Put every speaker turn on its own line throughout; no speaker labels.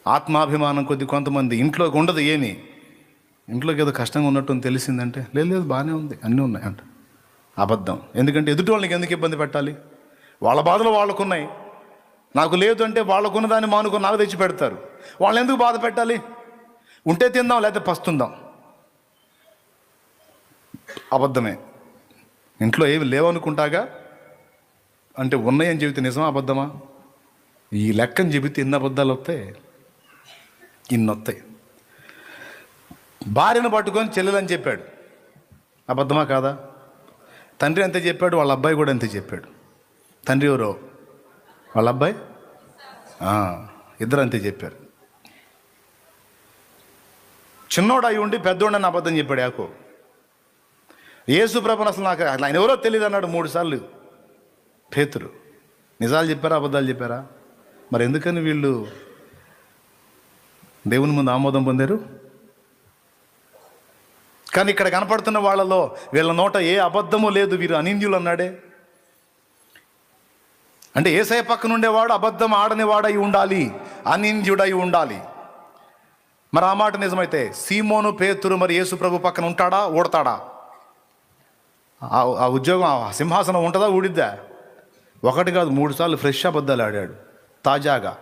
ఆత్మాభిమానం కొద్ది కొంతమంది ఇంట్లోకి ఉండదు ఏమి, ఇంట్లోకి ఏదో కష్టంగా ఉన్నట్టు తెలిసిందంటే లేదు బాగానే ఉంది అన్నీ ఉన్నాయి అంట. అబద్ధం. ఎందుకంటే ఎదుటి వాళ్ళకి ఎందుకు ఇబ్బంది పెట్టాలి? వాళ్ళ బాధలు వాళ్ళకున్నాయి. నాకు లేదు అంటే వాళ్ళకున్న దాన్ని మానుకొని నాకు తెచ్చి పెడతారు. వాళ్ళని ఎందుకు బాధ పెట్టాలి? ఉంటే తిందాం, లేకపోతే పస్తుందాం. అబద్ధమే. ఇంట్లో ఏమి లేవనుకుంటాగా అంటే ఉన్నాయని చెబితే నిజమా అబద్ధమా? ఈ లెక్కని చెబితే ఎన్ని అబద్ధాలు వస్తాయి? ఇన్ని వస్తాయి. భార్యను పట్టుకొని చెల్లెలని చెప్పాడు, అబద్ధమా కాదా? తండ్రి అంతే చెప్పాడు, వాళ్ళ అబ్బాయి కూడా అంతే చెప్పాడు. తండ్రి ఎవరో, వాళ్ళ అబ్బాయి, ఇద్దరు అంతే చెప్పారు. చిన్నోడు అయి ఉండి పెద్దోడని అబద్ధం చెప్పాడు యాకో. యేసు ప్రభుని అసలు నాకు ఆయన ఎవరో తెలియదు అన్నాడు 3 సార్లు పేతురు. నిజాలు చెప్పారా అబద్ధాలు చెప్పారా? మరి ఎందుకని వీళ్ళు దేవుని ముందు ఆమోదం పొందారు? కానీ ఇక్కడ కనపడుతున్న వాళ్ళలో వీళ్ళ నోట ఏ అబద్ధము లేదు, వీరు అనింద్యులు అన్నాడే. అంటే యేసయ్య పక్కన ఉండేవాడు అబద్ధం ఆడని వాడై ఉండాలి, అనింద్యుడై ఉండాలి. మరి ఆ మాట నిజమైతే సీమోను పేతురు మరి యేసు ప్రభు పక్కన ఉంటాడా, ఊడతాడా? ఆ ఉద్యోగం, ఆ సింహాసనం ఉంటుందా, ఊడిద్దా? 1 కాదు 3 సార్లు ఫ్రెష్ అబద్ధాలు ఆడాడు తాజాగా.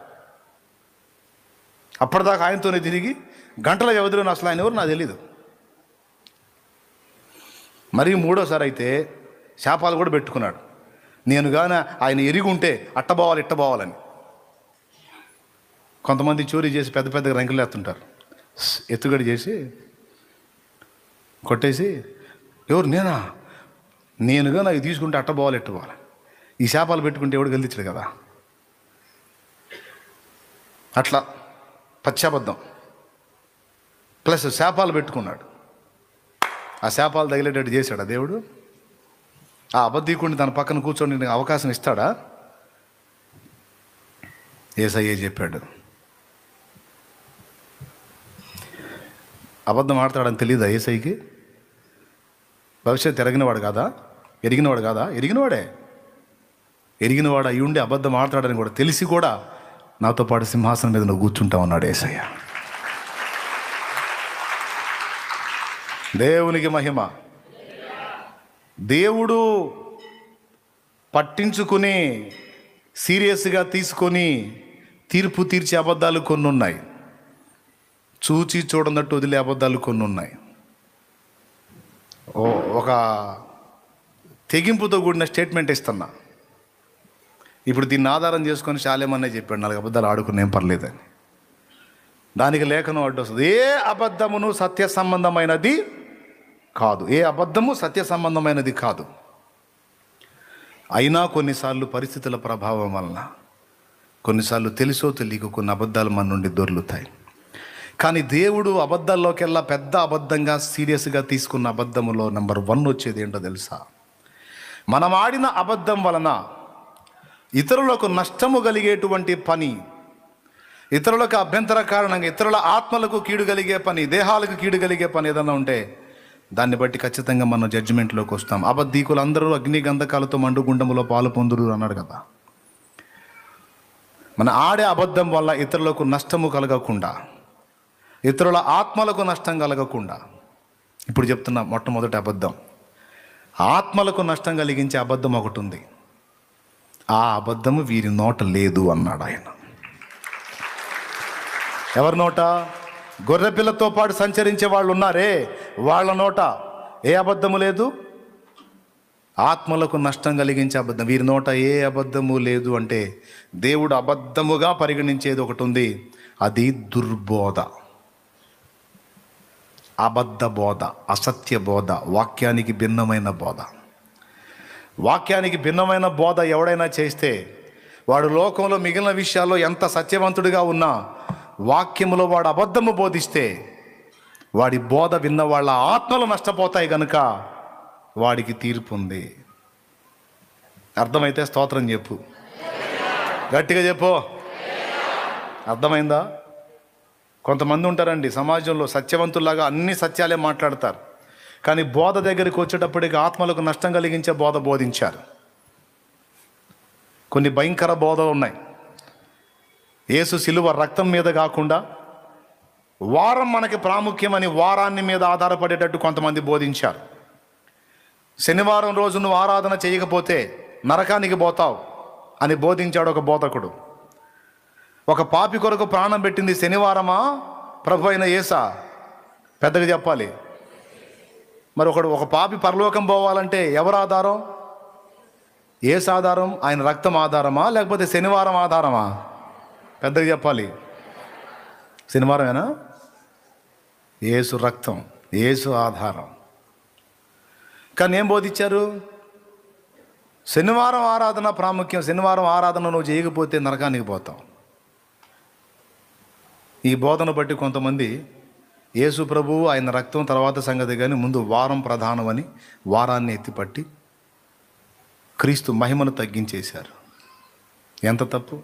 అప్పటిదాకా ఆయనతోనే తిరిగి గంటల వ్యవధిలో అసలు ఆయన ఎవరు నాకు తెలీదు. మరి 3వసారి అయితే శాపాలు కూడా పెట్టుకున్నాడు. నేను గాన ఆయన ఎరిగి ఉంటే ఇట్టబోవాలని. కొంతమంది చోరీ చేసి పెద్ద పెద్ద రంకులు ఎత్తుంటారు, ఎత్తుగడి చేసి కొట్టేసి ఎవరు నేనుగా నాకు తీసుకుంటే ఇట్టబోవాలి. ఈ శాపాలు పెట్టుకుంటే ఎవడు గెలిచాడు కదా. అట్లా పచ్చాబద్ధం ప్లస్ శాపాలు పెట్టుకున్నాడు. ఆ శాపాలు తగిలేటట్టు చేశాడా దేవుడు? ఆ అబద్ధీకుడిని తన పక్కన కూర్చొని అవకాశం ఇస్తాడా? యేసయ్యే చెప్పాడు. అబద్ధం ఆడతాడని తెలియదా యేసయ్యకి? భవిష్యత్తు ఎరిగినవాడు కాదా? ఎరిగినవాడే. ఎరిగినవాడు అయి ఉండి అబద్ధం ఆడతాడని కూడా తెలిసి కూడా నాతో పాటు సింహాసనం మీద నువ్వు కూర్చుంటావు అన్నాడు యేసయ్య. దేవునికి మహిమ. దేవుడు పట్టించుకుని సీరియస్గా తీసుకొని తీర్పు తీర్చే అబద్ధాలు కొన్ని ఉన్నాయి, చూచి చూడనట్టు వదిలే అబద్ధాలు కొన్ని ఉన్నాయి. ఒక తెగింపుతో కూడిన స్టేట్మెంట్ ఇస్తున్నా. ఇప్పుడు దీన్ని ఆధారం చేసుకొని శాలేమన్నే చెప్పాడు 4 అబద్ధాలు ఆడుకునేం పర్లేదని. దానికి లేఖనం అడ్డు వస్తుంది. ఏ అబద్ధమును సత్య సంబంధమైనది కాదు. ఏ అబద్ధము సత్య సంబంధమైనది కాదు. అయినా కొన్నిసార్లు పరిస్థితుల ప్రభావం వలన, కొన్నిసార్లు తెలుసో తెలియక కొన్ని అబద్ధాలు మన నుండి దొర్లుతాయి. కానీ దేవుడు అబద్ధాల్లోకెల్లా పెద్ద అబద్ధంగా సీరియస్గా తీసుకున్న అబద్ధములో నెంబర్ 1 వచ్చేది ఏంటో తెలుసా? మనం ఆడిన అబద్ధం వలన ఇతరులకు నష్టము కలిగేటువంటి పని, ఇతరులకు అభ్యంతర కారణంగా ఇతరుల ఆత్మలకు కీడు కలిగే పని, దేహాలకు కీడు కలిగే పని ఏదైనా ఉంటే దాన్ని బట్టి ఖచ్చితంగా మనం జడ్జిమెంట్లోకి వస్తాం. అబద్ధీకులు అందరూ అగ్ని గంధకాలతో మండుగుండములో పాలు పొందురు అన్నాడు కదా. మన ఆడే అబద్ధం వల్ల ఇతరులకు నష్టము కలగకుండా, ఇతరుల ఆత్మలకు నష్టం కలగకుండా. ఇప్పుడు చెప్తున్నా, మొట్టమొదటి అబద్ధం, ఆత్మలకు నష్టం కలిగించే అబద్ధం ఒకటి ఉంది. ఆ అబద్ధము వీరి నోట లేదు అన్నాడు ఆయన. ఎవరి నోట? గొర్రెపిల్లతో పాటు సంచరించే వాళ్ళు ఉన్నారే, వాళ్ళ నోట ఏ అబద్ధము లేదు? ఆత్మలకు నష్టం కలిగించే అబద్ధం. వీరి నోట ఏ అబద్ధము లేదు. అంటే దేవుడు అబద్ధముగా పరిగణించేది ఒకటి ఉంది, అది దుర్బోధ, అబద్ధ బోధ, అసత్య బోధ, వాక్యానికి భిన్నమైన బోధ. వాక్యానికి భిన్నమైన బోధ ఎవడైనా చేస్తే వాడు లోకంలో మిగిలిన విషయాల్లో ఎంత సత్యవంతుడిగా ఉన్నా వాక్యములో వాడు అబద్ధము బోధిస్తే వాడి బోధ విన్న వాళ్ళ ఆత్మలు నష్టపోతాయి కనుక వాడికి తీర్పు ఉంది. అర్థమైతే స్తోత్రం చెప్పు, గట్టిగా చెప్పు. అర్థమైందా? కొంతమంది ఉంటారండి సమాజంలో సత్యవంతుల్లాగా అన్ని సత్యాలే మాట్లాడతారు, కానీ బోధ దగ్గరికి వచ్చేటప్పటికి ఆత్మలకు నష్టం కలిగించే బోధ బోధించారు. కొన్ని భయంకర బోధలు ఉన్నాయి. యేసు శిలువ రక్తం మీద కాకుండా వారం మనకి ప్రాముఖ్యమని వారాన్ని మీద ఆధారపడేటట్టు కొంతమంది బోధించారు. శనివారం రోజు నువ్వు ఆరాధన చేయకపోతే నరకానికి పోతావు అని బోధించాడు ఒక బోధకుడు. ఒక పాపి కొరకు ప్రాణం పెట్టింది శనివారమా ప్రభు అయిన యేసా? పెద్దగా చెప్పాలి. మరి ఒక పాపి పరలోకం పోవాలంటే ఎవరు ఆధారం? యేసు ఆధారం? ఆయన రక్తం ఆధారమా లేకపోతే శనివారం ఆధారమా? పెద్దగా చెప్పాలి. శనివారమేనా? యేసు రక్తం, యేసు ఆధారం. కానీ ఏం బోధించారు? శనివారం ఆరాధన ప్రాముఖ్యం, శనివారం ఆరాధన నువ్వు చేయకపోతే నరకానికి పోతావు. ఈ బోధన బట్టి కొంతమంది యేసు ప్రభువు ఆయన రక్తం తర్వాత సంగతి కానీ ముందు వారం ప్రధానమని వారాన్ని ఎత్తిపట్టి క్రీస్తు మహిమను తగ్గించేశారు. ఎంత తప్పు!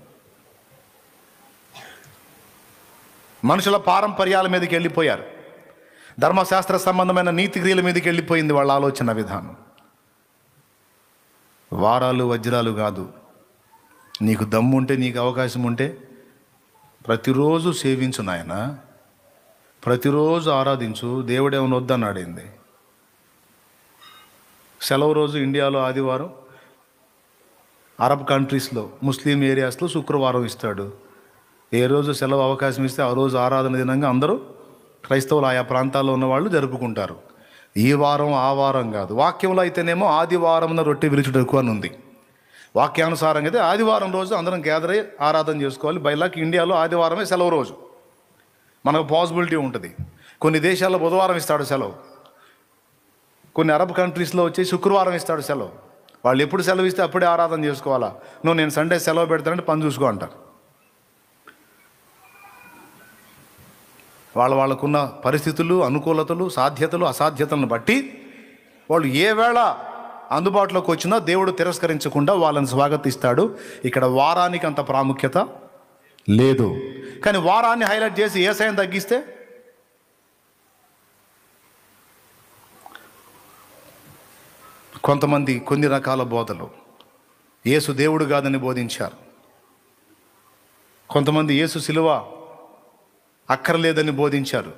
మనుషుల పారంపర్యాల మీదకి వెళ్ళిపోయారు. ధర్మశాస్త్ర సంబంధమైన నీతి క్రియల మీదకి వెళ్ళిపోయింది వాళ్ళ ఆలోచన విధానం. వారాలు వజ్రాలు కాదు. నీకు దమ్ము ఉంటే, నీకు అవకాశం ఉంటే ప్రతిరోజు సేవించు నాయన, ప్రతిరోజు ఆరాధించు. దేవుడేమన్నా వద్దన్నాడేంది? సెలవు రోజు ఇండియాలో ఆదివారం, అరబ్ కంట్రీస్లో ముస్లిం ఏరియాస్లో శుక్రవారం ఇస్తాడు. ఏ రోజు సెలవు అవకాశం ఇస్తే ఆ రోజు ఆరాధన దినంగా అందరూ క్రైస్తవులు ఆయా ప్రాంతాల్లో ఉన్నవాళ్ళు జరుపుకుంటారు. ఈ వారం ఆ వారం కాదు. వాక్యంలో అయితేనేమో ఆదివారంన రొట్టె విరుచుటకు అని ఉంది. వాక్యానుసారంగా అయితే ఆదివారం రోజు అందరం గ్యాదర్ అయ్యి ఆరాధన చేసుకోవాలి. బైలాకి ఇండియాలో ఆదివారమే సెలవు రోజు. మనకు పాసిబిలిటీ ఉంటుంది. కొన్ని దేశాల్లో బుధవారం ఇస్తాడు సెలవు, కొన్ని అరబ్ కంట్రీస్లో వచ్చి శుక్రవారం ఇస్తాడు సెలవు. వాళ్ళు ఎప్పుడు సెలవు ఇస్తే అప్పుడే ఆరాధన చేసుకోవాలా. నేను సండే సెలవు పెడతానంటే పని చూసుకో అంటారు. వాళ్ళకున్న పరిస్థితులు, అనుకూలతలు, సాధ్యతలు, అసాధ్యతలను బట్టి వాళ్ళు ఏ వేళ అందుబాటులోకి వచ్చినా దేవుడు తిరస్కరించకుండా వాళ్ళని స్వాగతిస్తాడు. ఇక్కడ వారానికి అంత ప్రాముఖ్యత లేదు. కానీ వారాన్ని హైలైట్ చేసి యేసయ్యను తగ్గిస్తే కొంతమంది కొన్ని రకాల బోధలు యేసు దేవుడు కాదని బోధించారు. కొంతమంది యేసు శిలువ అక్కర్లేదని బోధించారు.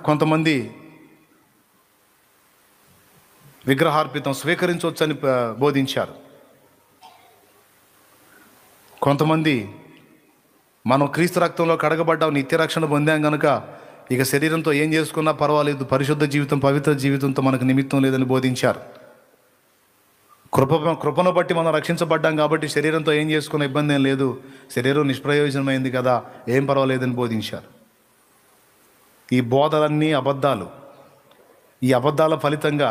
కొంతమంది విగ్రహార్పితం స్వీకరించవచ్చని బోధించారు. కొంతమంది మనం క్రీస్తు రక్తంలో కడగబడ్డాం, నిత్య రక్షణ పొందాం కనుక ఇక శరీరంతో ఏం చేసుకున్నా పర్వాలేదు, పరిశుద్ధ జీవితం, పవిత్ర జీవితంతో మనకు నిమిత్తం లేదని బోధించారు. కృపను బట్టి మనం రక్షించబడ్డాం కాబట్టి శరీరంతో ఏం చేసుకున్న ఇబ్బంది ఏం లేదు, శరీరం నిష్ప్రయోజనమైంది కదా, ఏం పర్వాలేదని బోధించారు. ఈ బోధలన్నీ అబద్ధాలు. ఈ అబద్ధాల ఫలితంగా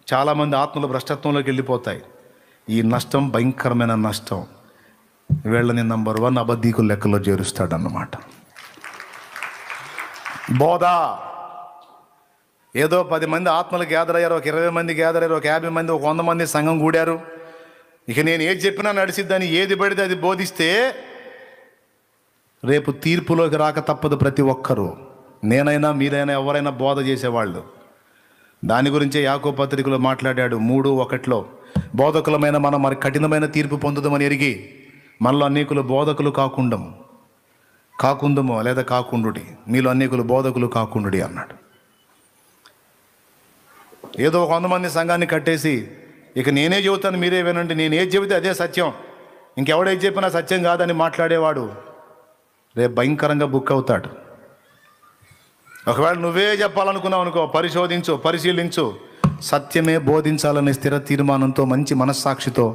చాలామంది ఆత్మలు భ్రష్టత్వంలోకి వెళ్ళిపోతాయి. ఈ నష్టం భయంకరమైన నష్టం. వీళ్ళని నంబర్ 1 అబద్ధీకుల లెక్కలో చేరుస్తాడన్నమాట. బోధ ఏదో 10 మంది ఆత్మలు గ్యాదర్ అయ్యారు, ఒక 20 మంది గ్యాదర్ అయ్యారు, ఒక 50 మంది, ఒక 100 మంది సంఘం కూడారు. ఇక నేను ఏది చెప్పినా నడిచిద్దని ఏది పడితే అది బోధిస్తే రేపు తీర్పులోకి రాక తప్పదు ప్రతి ఒక్కరూ. నేనైనా మీరైనా ఎవరైనా బోధ చేసేవాళ్ళు. దాని గురించే యాకోబు పత్రికలో మాట్లాడాడు 3:1 బోధకులమైన మనం మరి కఠినమైన తీర్పు పొందుదామని ఎరిగి మనలో అనేకులు బోధకులు కాకుందమో లేదా కాకుండుడి, మీలో అనేకులు బోధకులు కాకుండుడి అన్నాడు. ఏదో 100 మంది సంఘాన్ని కట్టేసి ఇక నేనే చెబుతాను మీరే వినండి, నేను ఏది చెబితే అదే సత్యం, ఇంకెవడేది చెప్పినా సత్యం కాదని మాట్లాడేవాడు రేపు భయంకరంగా బుక్ అవుతాడు. ఒకవేళ నువ్వే చెప్పాలనుకున్నావు అనుకో, పరిశోధించు, పరిశీలించు, సత్యమే బోధించాలనే స్థిర తీర్మానంతో, మంచి మనస్సాక్షితో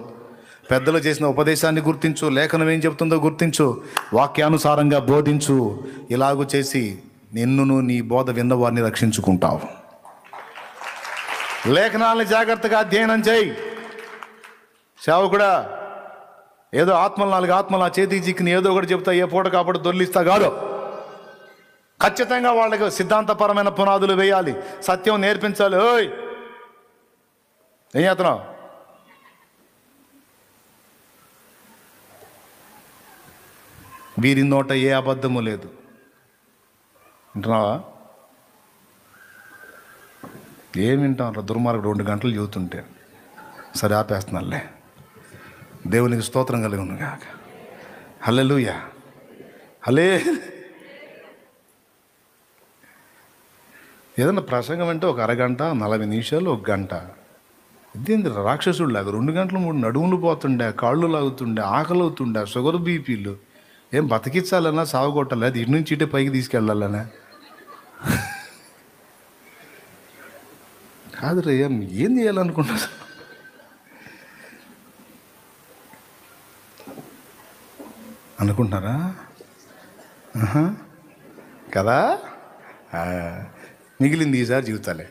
పెద్దలు చేసిన ఉపదేశాన్ని గుర్తించు, లేఖనం ఏం చెబుతుందో గుర్తించు, వాక్యానుసారంగా బోధించు. ఇలాగూ చేసి నిన్నును నీ బోధ విన్నవారిని రక్షించుకుంటావు. లేఖనాలని జాగ్రత్తగా అధ్యయనం చేయి. సేవకుడా ఏదో 4 ఆత్మలు ఆ చేతికి చిక్కిని ఏదో ఒకటి చెప్తా, ఏ పూట కాపాడు దొర్లిస్తా కాదు. ఖచ్చితంగా వాళ్ళకి సిద్ధాంతపరమైన పునాదులు వేయాలి, సత్యం నేర్పించాలి. ఓయ్ ఏం చేస్తున్నావు? వీరి నోట ఏ అబద్ధము లేదు వింటున్నావా? ఏం వింటాం? దుర్మార్గుడు 2 గంటలు చెబుతుంటే సరే ఆపేస్తున్నానులే. దేవునికి స్తోత్రం కలుగును గాక. హల్లెలూయా. హల్లే. ఏదన్నా ప్రసంగం అంటే ఒక అరగంట, 40 నిమిషాలు, 1 గంట. ఇదేంటి రాక్షసుడు లాగా 2 గంటలు 3 నడుములు పోతుండే, కాళ్ళు లాగుతుండే, ఆకలి అవుతుండే, షుగర్ బీపీలు. ఏం బతికించాలన్నా సాగుకొట్టాలి, అది ఇటు నుంచి ఇటే పైకి తీసుకెళ్ళాలనే కాదు రే. ఏం చేయాలనుకుంటున్నా అనుకుంటున్నారా కదా? మిగిలింది ఈసారి జీవితాలే.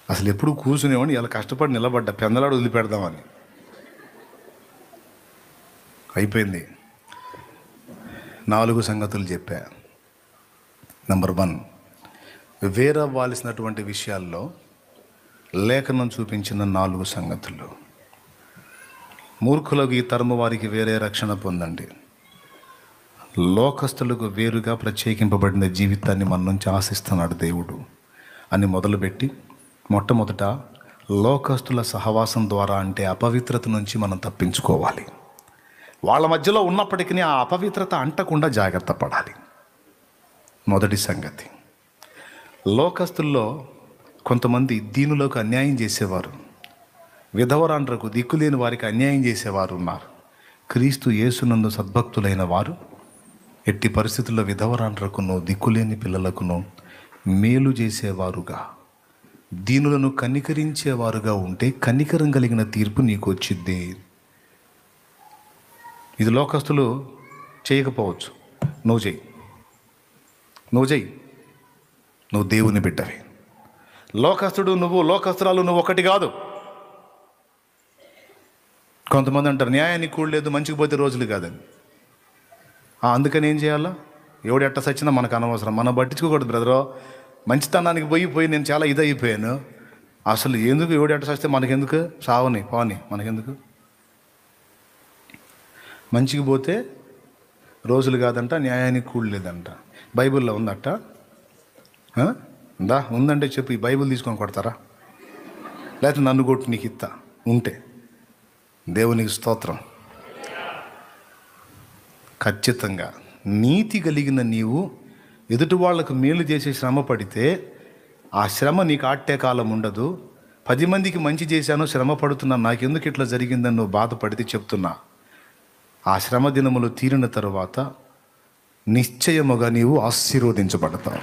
అసలు ఎప్పుడు కూర్చునేవాడిని, ఇలా కష్టపడి నిలబడ్డ పెందలాడు వదిలిపెడదామని. అయిపోయింది. 4 సంగతులు చెప్పా. నెంబర్ 1, వేరవ్వాల్సినటువంటి విషయాల్లో లేఖనం చూపించిన 4 సంగతులు. మూర్ఖులకు ఈ తరము వారికి వేరే రక్షణ పొందండి. లోకస్తులకు వేరుగా ప్రత్యేకింపబడిన జీవితాన్ని మన నుంచి ఆశిస్తున్నాడు దేవుడు అని మొదలుపెట్టి, మొట్టమొదట లోకస్తుల సహవాసం ద్వారా అంటే అపవిత్రత నుంచి మనం తప్పించుకోవాలి. వాళ్ళ మధ్యలో ఉన్నప్పటికీ ఆ అపవిత్రత అంటకుండా జాగ్రత్త పడాలి. మొదటి సంగతి, లోకస్తుల్లో కొంతమంది దీనులకు అన్యాయం చేసేవారు, విధవరాండ్రకు దిక్కులేని వారికి అన్యాయం చేసేవారు ఉన్నారు. క్రీస్తు యేసునందు సద్భక్తులైన వారు ఎట్టి పరిస్థితుల్లో విధవరాండ్రకును దిక్కులేని పిల్లలకును మేలు చేసేవారుగా, దీనులను కనికరించేవారుగా ఉంటే కనికరం కలిగిన తీర్పు నీకు వచ్చిద్ది. ఇది లోకస్తులు చేయకపోవచ్చు, నువ్వు చెయ్యి. నువ్వు దేవుని బిడ్డవి. లోకస్తుడు నువ్వు, లోకస్తురాలు నువ్వు ఒకటి కాదు. కొంతమంది అంటారు న్యాయానికి కూడలేదు, మంచికి పోతే రోజులు కాదని. అందుకని ఏం చేయాలా? ఎవడు ఎట్ట సచ్చినా మనకు అనవసరం, మనం పట్టించుకోకూడదు బ్రదరు. మంచితనానికి పోయి నేను చాలా ఇదైపోయాను. అసలు ఎందుకు ఎవడు ఎట్ట సస్తే మనకెందుకు? సావని పోని మనకెందుకు? మంచికి పోతే రోజులు కాదంట, న్యాయానికి కూడలేదంట. బైబిల్లో ఉందట. ఉందంటే చెప్పు, ఈ బైబిల్ తీసుకొని కొడతారా? లేకపోతే నన్ను కొట్టు, నీకు ఇత్తా ఉంటే. దేవునికి స్తోత్రం. ఖచ్చితంగా నీతి కలిగిన నీవు ఎదుటి వాళ్లకు మేలు చేసే శ్రమ పడితే ఆ శ్రమ నీకు ఆట్టే కాలం ఉండదు. 10 మందికి మంచి చేశాను, శ్రమ పడుతున్నా, నాకెందుకు ఇట్లా జరిగిందని నువ్వు బాధపడితే చెప్తున్నా, ఆ శ్రమ దినములు తీరిన తరువాత నిశ్చయముగా నీవు ఆశీర్వదించబడతావు.